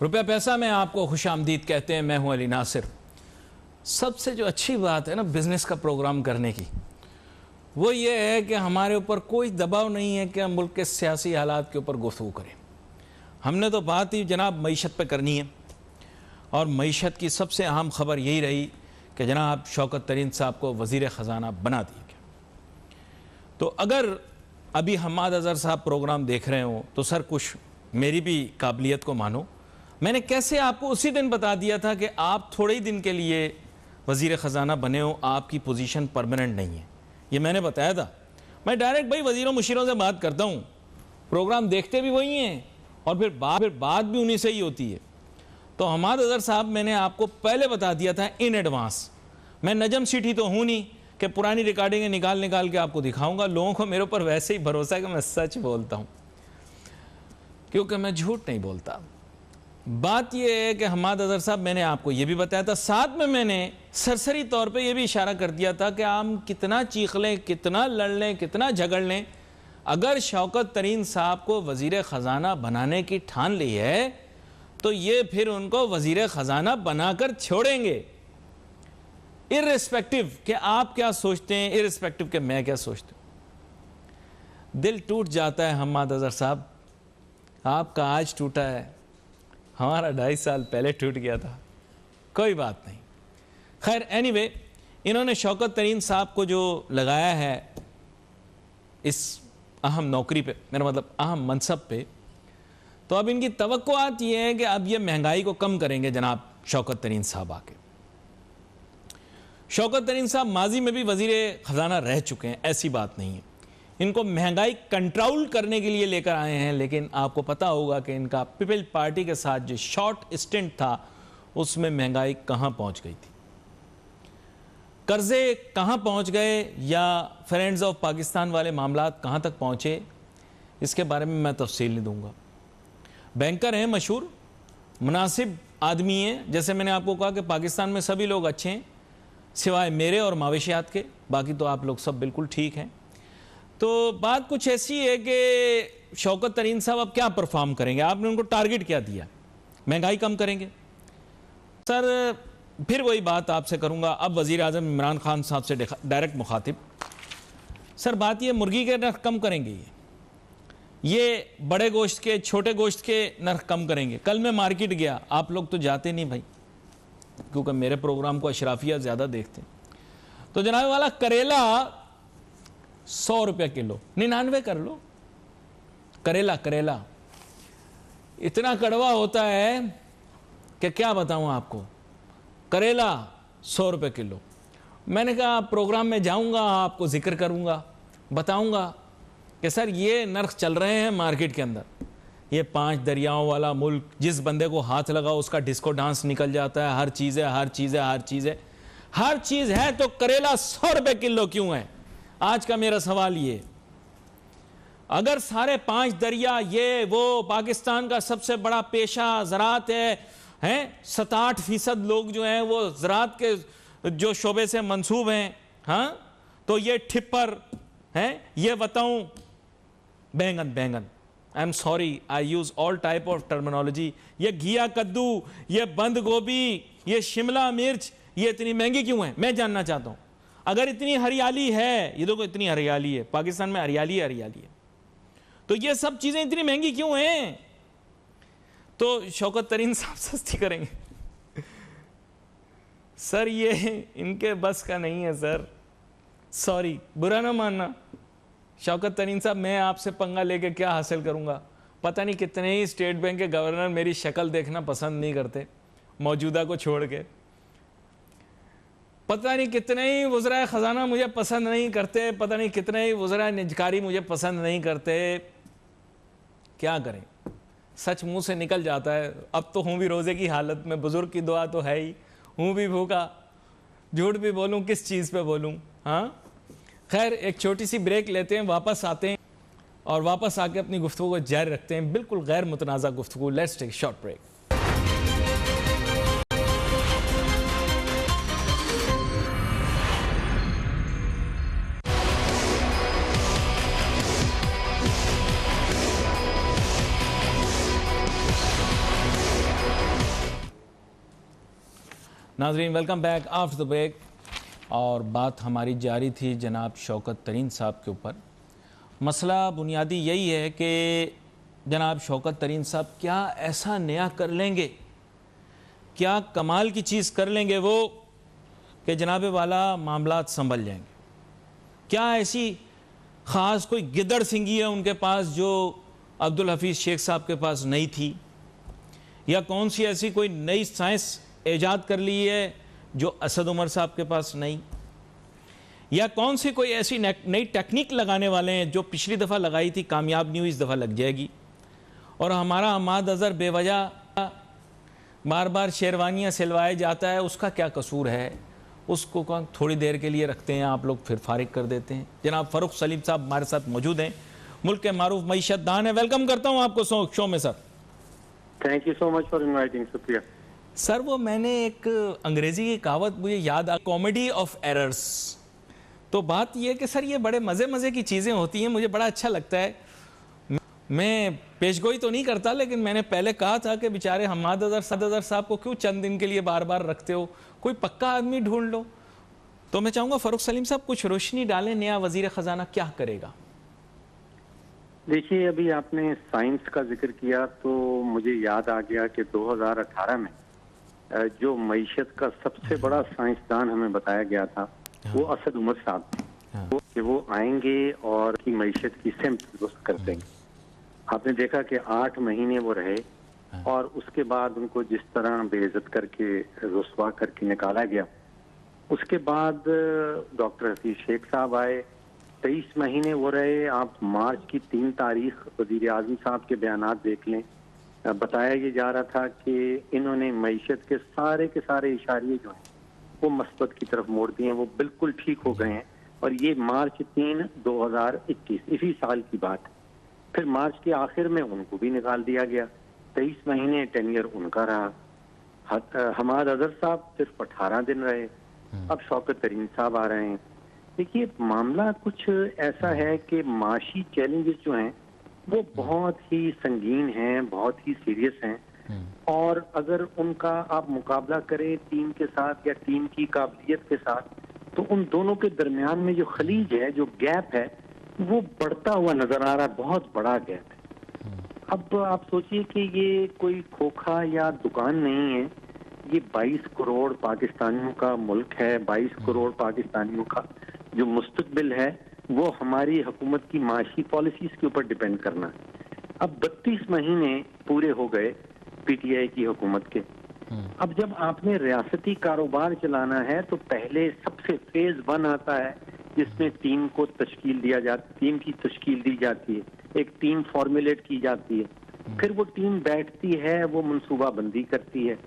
रुपया पैसा में आपको खुशामदीद कहते हैं। मैं हूं अली नासिर। सबसे जो अच्छी बात है ना बिज़नेस का प्रोग्राम करने की, वो ये है कि हमारे ऊपर कोई दबाव नहीं है कि हम मुल्क के सियासी हालात के ऊपर गुफ्तगू करें। हमने तो बात ही जनाब मईशत पे करनी है, और मईशत की सबसे अहम ख़बर यही रही कि जनाब शौकत तरीन साहब को वज़ीर ख़जाना बना दिया गया। तो अगर अभी हम्माद अज़हर साहब प्रोग्राम देख रहे हो तो सर कुछ मेरी भी काबिलियत को मानो। मैंने कैसे आपको उसी दिन बता दिया था कि आप थोड़े ही दिन के लिए वज़ीर ख़जाना बने हो, आपकी पोजीशन परमानेंट नहीं है, ये मैंने बताया था। मैं डायरेक्ट भाई वज़ीरों मुशीरों से बात करता हूँ, प्रोग्राम देखते भी वही हैं और फिर बात भी उन्हीं से ही होती है। तो हम्माद अज़हर साहब मैंने आपको पहले बता दिया था इन एडवांस। मैं नजम सीठी तो हूँ नहीं कि पुरानी रिकॉर्डिंगें निकाल के आपको दिखाऊंगा। लोगों को मेरे ऊपर वैसे ही भरोसा है कि मैं सच बोलता हूँ, क्योंकि मैं झूठ नहीं बोलता। बात यह है कि हम्माद अज़हर साहब मैंने आपको यह भी बताया था, साथ में मैंने सरसरी तौर पे यह भी इशारा कर दिया था कि हम कितना चीख लें, कितना लड़ लें, कितना झगड़ लें, अगर शौकत तरीन साहब को वज़ीर ख़जाना बनाने की ठान ली है तो ये फिर उनको वज़ीर ख़जाना बनाकर छोड़ेंगे, इर्रिस्पेक्टिव कि आप क्या सोचते हैं, इर्रिस्पेक्टिव कि मैं क्या सोचता हूँ। दिल टूट जाता है हम्माद अज़हर साहब, आपका आज टूटा है, हमारा 2.5 साल पहले टूट गया था। कोई बात नहीं, खैर एनीवे, इन्होंने शौकत तरीन साहब को जो लगाया है इस अहम नौकरी पे, मेरा मतलब अहम मनसब पे, तो अब इनकी तवक्कुआत ये है कि अब ये महंगाई को कम करेंगे जनाब शौकत तरीन साहब आके। शौकत तरीन साहब माजी में भी वज़ीर ख़जाना रह चुके हैं, ऐसी बात नहीं है। इनको महंगाई कंट्रोल करने के लिए लेकर आए हैं, लेकिन आपको पता होगा कि इनका पीपल्स पार्टी के साथ जो शॉर्ट स्टिंट था उसमें महंगाई कहां पहुंच गई थी, कर्जे कहां पहुंच गए, या फ्रेंड्स ऑफ पाकिस्तान वाले मामलात कहां तक पहुंचे, इसके बारे में मैं तफसील नहीं दूंगा। बैंकर हैं मशहूर, मुनासिब आदमी हैं। जैसे मैंने आपको कहा कि पाकिस्तान में सभी लोग अच्छे हैं सिवाय मेरे और मावेशियात के, बाकी तो आप लोग सब बिल्कुल ठीक हैं। तो बात कुछ ऐसी है कि शौकत तरीन साहब अब क्या परफॉर्म करेंगे, आपने उनको टारगेट क्या दिया, महंगाई कम करेंगे। सर फिर वही बात आपसे करूंगा, अब वज़ीर आज़म इमरान खान साहब से डायरेक्ट मुखातिब। सर बात ये मुर्गी के नर्ख कम करेंगे, ये बड़े गोश्त के छोटे गोश्त के नर्ख कम करेंगे। कल मैं मार्केट गया, आप लोग तो जाते नहीं भाई, क्योंकि मेरे प्रोग्राम को अशराफिया ज़्यादा देखते हैं। तो जनाब वाला करेला 100 रुपये किलो, 99 कर लो। करेला इतना कड़वा होता है कि क्या बताऊं आपको। करेला 100 रुपये किलो। मैंने कहा प्रोग्राम में जाऊंगा, आपको जिक्र करूंगा, बताऊंगा कि सर ये नर्ख चल रहे हैं मार्केट के अंदर। ये 5 दरियाओं वाला मुल्क, जिस बंदे को हाथ लगाओ उसका डिस्को डांस निकल जाता है, हर चीज़ है, हर चीज़ है, हर चीज़ है, हर चीज़ है। तो करेला 100 रुपये किलो क्यों है? आज का मेरा सवाल ये, अगर सारे 5 दरिया ये वो पाकिस्तान का सबसे बड़ा पेशा ज़राअत है, 67% लोग जो हैं वो ज़राअत के जो शोबे से मंसूब हैं, हाँ, तो ये ठिप्पर हैं, ये बताऊं बैंगन, I am sorry I use all type of terminology, ये घिया कद्दू, ये बंद गोभी, ये शिमला मिर्च, ये इतनी महंगी क्यों है? मैं जानना चाहता हूं। अगर इतनी हरियाली है, ये देखो इतनी हरियाली है, पाकिस्तान में हरियाली है, तो ये सब चीजें इतनी महंगी क्यों हैं? तो शौकत तरीन साहब सस्ती करेंगे। सर ये इनके बस का नहीं है सर, सॉरी, बुरा ना मानना। शौकत तरीन साहब मैं आपसे पंगा लेके क्या हासिल करूंगा? पता नहीं कितने ही स्टेट बैंक के गवर्नर मेरी शक्ल देखना पसंद नहीं करते, मौजूदा को छोड़ के। पता नहीं कितने ही वज़राए ख़जाना मुझे पसंद नहीं करते, पता नहीं कितने ही वज़राए निजकारी मुझे पसंद नहीं करते। क्या करें, सच मुंह से निकल जाता है। अब तो हूँ भी रोज़े की हालत में, बुज़ुर्ग की दुआ तो है ही, हूँ भी भूखा, झूठ भी बोलूँ किस चीज़ पे बोलूँ? हाँ खैर, एक छोटी सी ब्रेक लेते हैं, वापस आते हैं और वापस आके अपनी गुफ्तगू को जारी रखते हैं, बिल्कुल गैर मुतनाज़ा गुफ्तगू। Let's take short break. नाजरीन welcome back after the break. और बात हमारी जारी थी जनाब शौकत तरीन साहब के ऊपर। मसला बुनियादी यही है कि जनाब शौकत तरीन साहब क्या ऐसा नया कर लेंगे, क्या कमाल की चीज़ कर लेंगे वो कि जनाब वाला मामलात संभल जाएंगे। क्या ऐसी ख़ास कोई गिदड़ सिंगी है उनके पास जो अब्दुल हफीज़ शेख साहब के पास नहीं थी, या कौन सी ऐसी कोई नई साइंस ईजाद कर ली है जो असद उमर साहब के पास नहीं, या कौन सी कोई ऐसी नई टेक्निक लगाने वाले हैं जो पिछली दफ़ा लगाई थी कामयाब नहीं हुई, इस दफ़ा लग जाएगी। और हमारा हमाद अज़हर बेवजह बार बार शेरवानियाँ सिलवाया जाता है, उसका क्या कसूर है? उसको थोड़ी देर के लिए रखते हैं आप लोग, फिर फारिग कर देते हैं। जनाब फ़ारूक सलीम साहब हमारे साथ मौजूद हैं, मुल्क के मारूफ मईशत दान है। वेलकम करता हूँ आपको शो में sir. Thank you so much for inviting. शुक्रिया सर। वो मैंने एक अंग्रेजी की कहावत मुझे याद आ, कॉमेडी ऑफ एरर्स। तो बात ये है कि सर ये बड़े मज़े की चीज़ें होती हैं, मुझे बड़ा अच्छा लगता है। मैं पेशगोई तो नहीं करता, लेकिन मैंने पहले कहा था कि बेचारे हमाद अज़हर साहब को क्यों चंद दिन के लिए बार बार रखते हो, कोई पक्का आदमी ढूंढ लो। तो मैं चाहूँगा फ़ारूक सलीम साहब कुछ रोशनी डालें, नया वज़ीर ख़जाना क्या करेगा? देखिए, अभी आपने साइंस का जिक्र किया तो मुझे याद आ गया कि 2018 में जो मईशत का सबसे बड़ा साइंसदान हमें बताया गया था वो असद उमर साहब थे, कि वो आएंगे और की मईशत की सिमत दुरुस्त कर देंगे। आपने देखा कि 8 महीने वो रहे और उसके बाद उनको जिस तरह बेइज्जत करके रुस्वा करके निकाला गया। उसके बाद डॉक्टर हफीज शेख साहब आए, 23 महीने वो रहे। आप मार्च की 3 तारीख वजीर आजम साहब के बयानात देख लें, बताया ये जा रहा था कि इन्होंने मईशत के सारे इशारे जो हैं वो मस्बत की तरफ मोड़ दिए हैं, वो बिल्कुल ठीक हो गए हैं। और ये मार्च 3 2021 इसी साल की बात है। फिर मार्च के आखिर में उनको भी निकाल दिया गया, 23 महीने टेन्योर उनका रहा। हमाद अज़हर साहब सिर्फ 18 दिन रहे। अब शौकत तरीन साहब आ रहे हैं। देखिए, मामला कुछ ऐसा है कि माशी चैलेंजेस जो हैं वो बहुत ही संगीन हैं, बहुत ही सीरियस हैं। और अगर उनका आप मुकाबला करें टीम के साथ या टीम की काबिलियत के साथ, तो उन दोनों के दरमियान में जो खलीज है, जो गैप है, वो बढ़ता हुआ नजर आ रहा है, बहुत बड़ा गैप है। अब आप सोचिए कि ये कोई खोखा या दुकान नहीं है, ये 22 करोड़ पाकिस्तानियों का मुल्क है। 22 करोड़ पाकिस्तानियों का जो मुस्तकबिल है वो हमारी हुकूमत की माशी पॉलिसीज के ऊपर डिपेंड करना है। अब 32 महीने पूरे हो गए पीटीआई की हुकूमत के। अब जब आपने रियासती कारोबार चलाना है तो पहले सबसे फेज 1 आता है, जिसमें टीम को तश्कील दिया जाता, टीम की तश्कील दी जाती है, एक टीम फॉर्मुलेट की जाती है। फिर वो टीम बैठती है, वो मंसूबा बंदी करती है,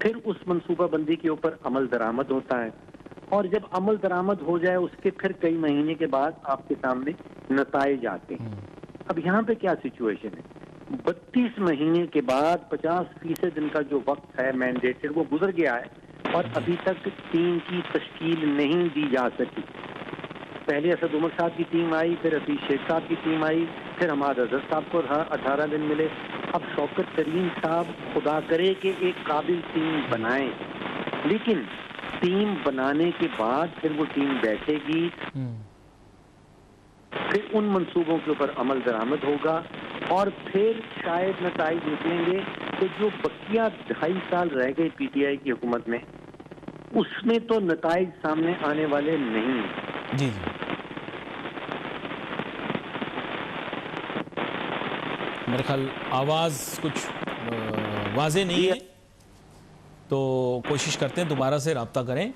फिर उस मंसूबा बंदी के ऊपर अमल दरामद होता है। और जब अमल दरामद हो जाए उसके फिर कई महीने के बाद आपके सामने नताइज आते हैं। अब यहाँ पे क्या सिचुएशन है? 32 महीने के बाद 50% इनका जो वक्त है मैंडेटेड वो गुजर गया है और अभी तक टीम की तश्कील नहीं दी जा सकी। पहले असद उमर साहब की टीम आई, फिर हफीज शेख साहब की टीम आई, फिर हमाद अज़हर साहब को 18 दिन मिले। अब शौकत तरीन साहब खुदा करे कि एक काबिल टीम बनाएं, लेकिन टीम बनाने के बाद फिर वो टीम बैठेगी, फिर उन मंसूबों के ऊपर अमल दरामद होगा और फिर शायद नताइज निकलेंगे कि जो बकिया 2.5 साल रह गए पीटीआई की हुकूमत में, उसमें तो नताइज सामने आने वाले नहीं। जी मेरे ख्याल आवाज़ कुछ वाज़े नहीं है, तो कोशिश करते हैं दोबारा से रब्ता करें।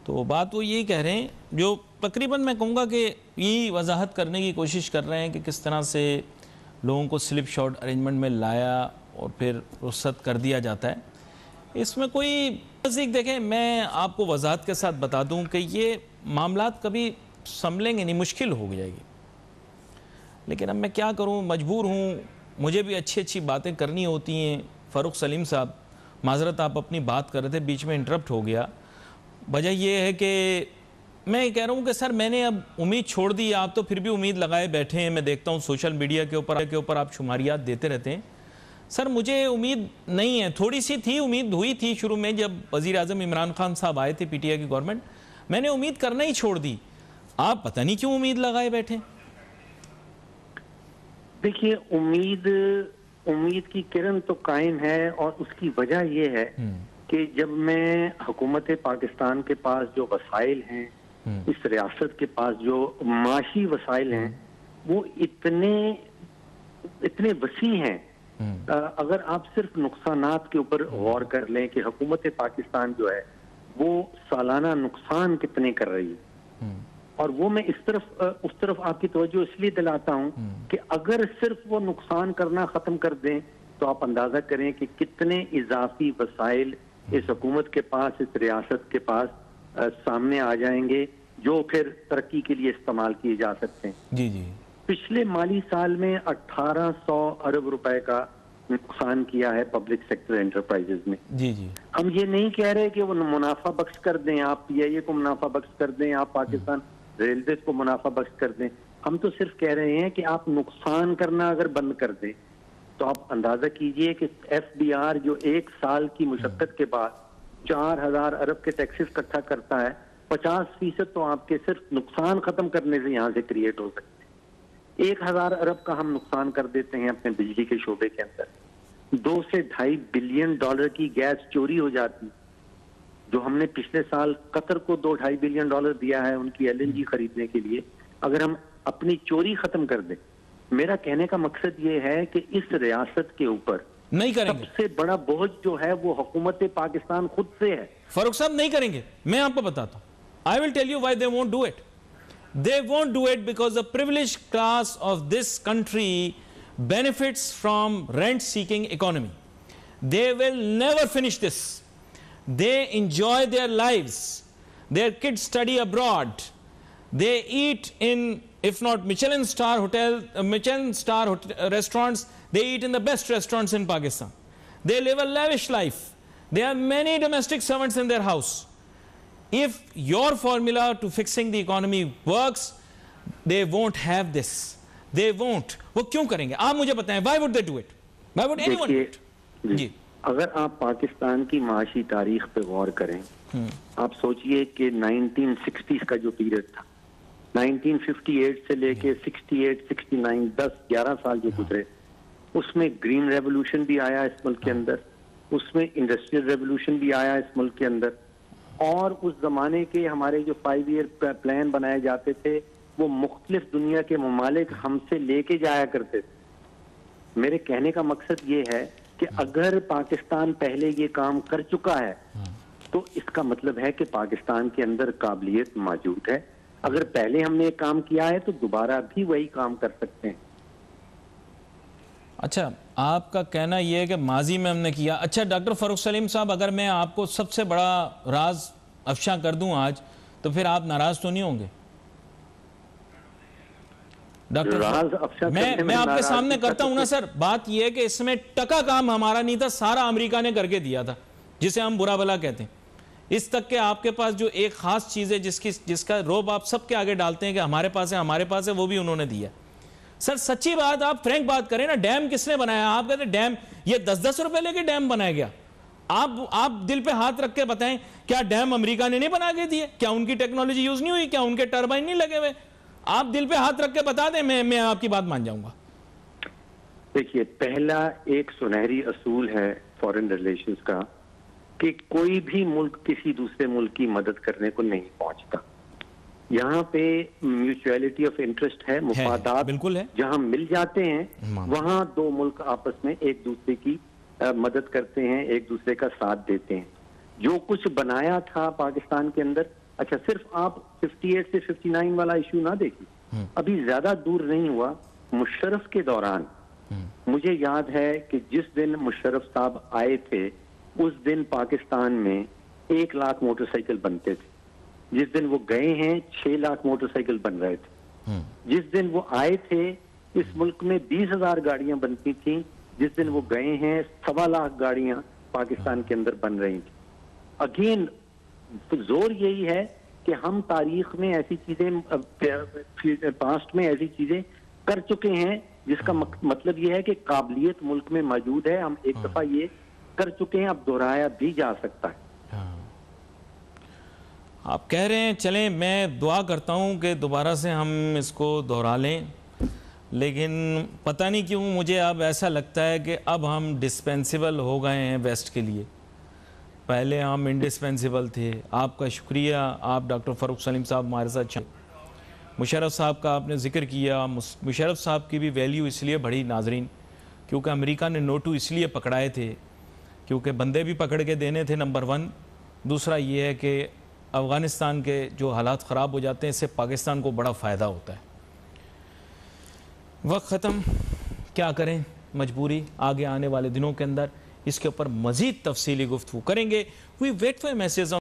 तो बात वो यही कह रहे हैं, जो तकरीबन मैं कहूँगा कि यही वजाहत करने की कोशिश कर रहे हैं कि किस तरह से लोगों को स्लिप शॉट अरेंजमेंट में लाया और फिर रुख्सत कर दिया जाता है। इसमें कोई नज़दीक देखें, मैं आपको वजाहत के साथ बता दूं कि ये मामलात कभी संभलेंगे नहीं, मुश्किल हो जाएगी। लेकिन अब मैं क्या करूं, मजबूर हूं, मुझे भी अच्छी बातें करनी होती हैं। फ़ारूक सलीम साहब, माजरत आप अपनी बात कर रहे थे, बीच में इंटरप्ट हो गया। वजह यह है कि मैं कह रहा हूँ कि सर मैंने अब उम्मीद छोड़ दी, आप तो फिर भी उम्मीद लगाए बैठे हैं। मैं देखता हूँ सोशल मीडिया के ऊपर आप शुमारियात देते रहते हैं, सर मुझे उम्मीद नहीं है, थोड़ी सी थी, उम्मीद हुई थी शुरू में जब वजीर आजम इमरान खान साहब आए थे पीटीआई की गवर्नमेंट, मैंने उम्मीद करना ही छोड़ दी। आप पता नहीं क्यों उम्मीद लगाए बैठे। देखिए, उम्मीद की किरण तो कायम है, और उसकी वजह यह है कि जब मैं हुकूमत पाकिस्तान के पास जो वसाइल हैं, इस रियासत के पास जो माशी वसाइल हैं, वो इतने वसी हैं। अगर आप सिर्फ नुकसानात के ऊपर गौर कर लें कि हुकूमत पाकिस्तान जो है वो सालाना नुकसान कितने कर रही है, और वो मैं उस तरफ आपकी तवज्जो इसलिए दिलाता हूं कि अगर सिर्फ वो नुकसान करना खत्म कर दें तो आप अंदाजा करें कि कितने इजाफी वसाइल इस हुकूमत के पास, इस रियासत के पास सामने आ जाएंगे, जो फिर तरक्की के लिए इस्तेमाल किए जा सकते हैं। जी जी। पिछले माली साल में 1800 अरब रुपए का नुकसान किया है पब्लिक सेक्टर एंटरप्राइजेज में। जी जी। हम ये नहीं कह रहे कि वो मुनाफा बख्श कर दें, आप पीआईए को मुनाफा बख्श कर दें, आप पाकिस्तान रेलवे को मुनाफा बख्श कर दें। हम तो सिर्फ कह रहे हैं कि आप नुकसान करना अगर बंद कर दें तो आप अंदाजा कीजिए कि एफबीआर जो एक साल की मुशक्कत के बाद 4000 अरब के टैक्सेस इकट्ठा करता है, 50% तो आपके सिर्फ नुकसान खत्म करने से यहाँ से क्रिएट हो सकते हैं। 1000 अरब का हम नुकसान कर देते हैं अपने बिजली के शोबे के अंदर, 2 से $2.5 बिलियन की गैस चोरी हो जाती, जो हमने पिछले साल कतर को $2.5 बिलियन दिया है उनकी एलएनजी खरीदने के लिए। अगर हम अपनी चोरी खत्म कर दें, मेरा कहने का मकसद ये है कि इस रियासत के ऊपर नहीं करेंगे, सबसे बड़ा बोझ जो है वो हुकूमत पाकिस्तान खुद से है। फारूक साहब नहीं करेंगे, मैं आपको बताता हूं। I will tell you why they won't do it. They won't do it because the privileged class of this country benefits from rent seeking economy. They will never finish this. They enjoy their lives. Their kids study abroad. They eat in, if not Michelin star restaurants, they eat in the best restaurants in Pakistan. They live a lavish life. They have many domestic servants in their house. If your formula to fixing the economy works, they won't have this. They won't. वो क्यों करेंगे? आप मुझे बताएं, why would they do it? Why would anyone do it? जी, अगर आप पाकिस्तान की माशी तारीख पे गौर करें, आप सोचिए कि 1960s का जो पीरियड था, 1958 से लेके 68, 69, 10-11 साल जो गुजरे, उसमें ग्रीन रेवोल्यूशन भी आया इस मुल्क के अंदर, उसमें इंडस्ट्रियल रेवोल्यूशन भी आया इस मुल्क के अंदर, और उस जमाने के हमारे जो 5 ईयर प्लान बनाए जाते थे वो मुख्तलिफ दुनिया के ममालिक हमसे लेके जाया करते थे। मेरे कहने का मकसद ये है कि अगर पाकिस्तान पहले ये काम कर चुका है तो इसका मतलब है कि पाकिस्तान के अंदर काबिलियत मौजूद है। अगर पहले हमने ये काम किया है तो दोबारा भी वही काम कर सकते हैं। अच्छा, आपका कहना यह है कि माजी में हमने किया। अच्छा डॉक्टर फरूक सलीम साहब, अगर मैं आपको सबसे बड़ा राज अफशा कर दूं आज, तो फिर आप नाराज तो नहीं होंगे? डॉक्टर मैं आपके सामने करता हूं ना सर। बात यह है कि इसमें टका काम हमारा नहीं था, सारा अमेरिका ने करके दिया था, जिसे हम बुरा भला कहते हैं। इस तक के आपके पास जो एक खास चीज है जिसका रोब आप सबके आगे डालते हैं कि हमारे पास है, वो भी उन्होंने दिया। सर सच्ची बात, आप फ्रैंक बात करें ना, डैम किसने बनाया? आप कहते हैं डैम, ये 10-10 रुपए लेके डैम बनाया गया। आप दिल पे हाथ रख के बताएं, क्या डैम अमेरिका ने नहीं बना के दिए? क्या उनकी टेक्नोलॉजी यूज नहीं हुई? क्या उनके टर्बाइन नहीं लगे हुए? आप दिल पे हाथ रख के बता दें, मैं आपकी बात मान जाऊंगा। देखिए, पहला एक सुनहरी असूल है फॉरेन रिलेशंस का कि कोई भी मुल्क किसी दूसरे मुल्क की मदद करने को नहीं पहुंचता। यहाँ पे म्यूचुअलिटी ऑफ इंटरेस्ट है, मुफादात बिल्कुल है। जहाँ मिल जाते हैं वहां दो मुल्क आपस में एक दूसरे की मदद करते हैं, एक दूसरे का साथ देते हैं। जो कुछ बनाया था पाकिस्तान के अंदर, अच्छा सिर्फ आप 58 से 59 वाला इशू ना देखिए, अभी ज्यादा दूर नहीं हुआ, मुशर्रफ के दौरान मुझे याद है कि जिस दिन मुशर्रफ साहब आए थे उस दिन पाकिस्तान में 1 लाख मोटरसाइकिल बनते थे। जिस दिन वो गए हैं 6 लाख मोटरसाइकिल बन रहे थे। जिस दिन वो आए थे इस मुल्क में 20,000 गाड़ियां बनती थी। जिस दिन वो गए हैं 1.25 लाख गाड़ियां पाकिस्तान के अंदर बन रही थी। अगेन तो जोर यही है कि हम तारीख में ऐसी चीजें, पास्ट में ऐसी चीजें कर चुके हैं, जिसका मतलब ये है कि काबिलियत मुल्क में मौजूद है। हम एक दफा ये कर चुके हैं, अब दोहराया भी जा सकता है। आप कह रहे हैं, चलें, मैं दुआ करता हूं कि दोबारा से हम इसको दोहरा लें, लेकिन पता नहीं क्यों मुझे अब ऐसा लगता है कि अब हम डिस्पेंसिबल हो गए हैं वेस्ट के लिए। पहले हम इंडिस्पेंसिबल थे। आपका शुक्रिया, आप डॉक्टर फ़ारूक सलीम साहब हमारे साथ। मुशर्रफ साहब का आपने जिक्र किया। मुशर्रफ साहब की भी वैल्यू इसलिए बढ़ी नाजरीन, क्योंकि अमेरिका ने नोटू इसलिए पकड़ाए थे क्योंकि बंदे भी पकड़ के देने थे, नंबर 1। दूसरा ये है कि अफ़गानिस्तान के जो हालात ख़राब हो जाते हैं, इससे पाकिस्तान को बड़ा फ़ायदा होता है। वक्त ख़त्म, क्या करें, मजबूरी। आगे आने वाले दिनों के अंदर इसके ऊपर मज़ीद तफसीली गुफ्तगू करेंगे। We wait for message.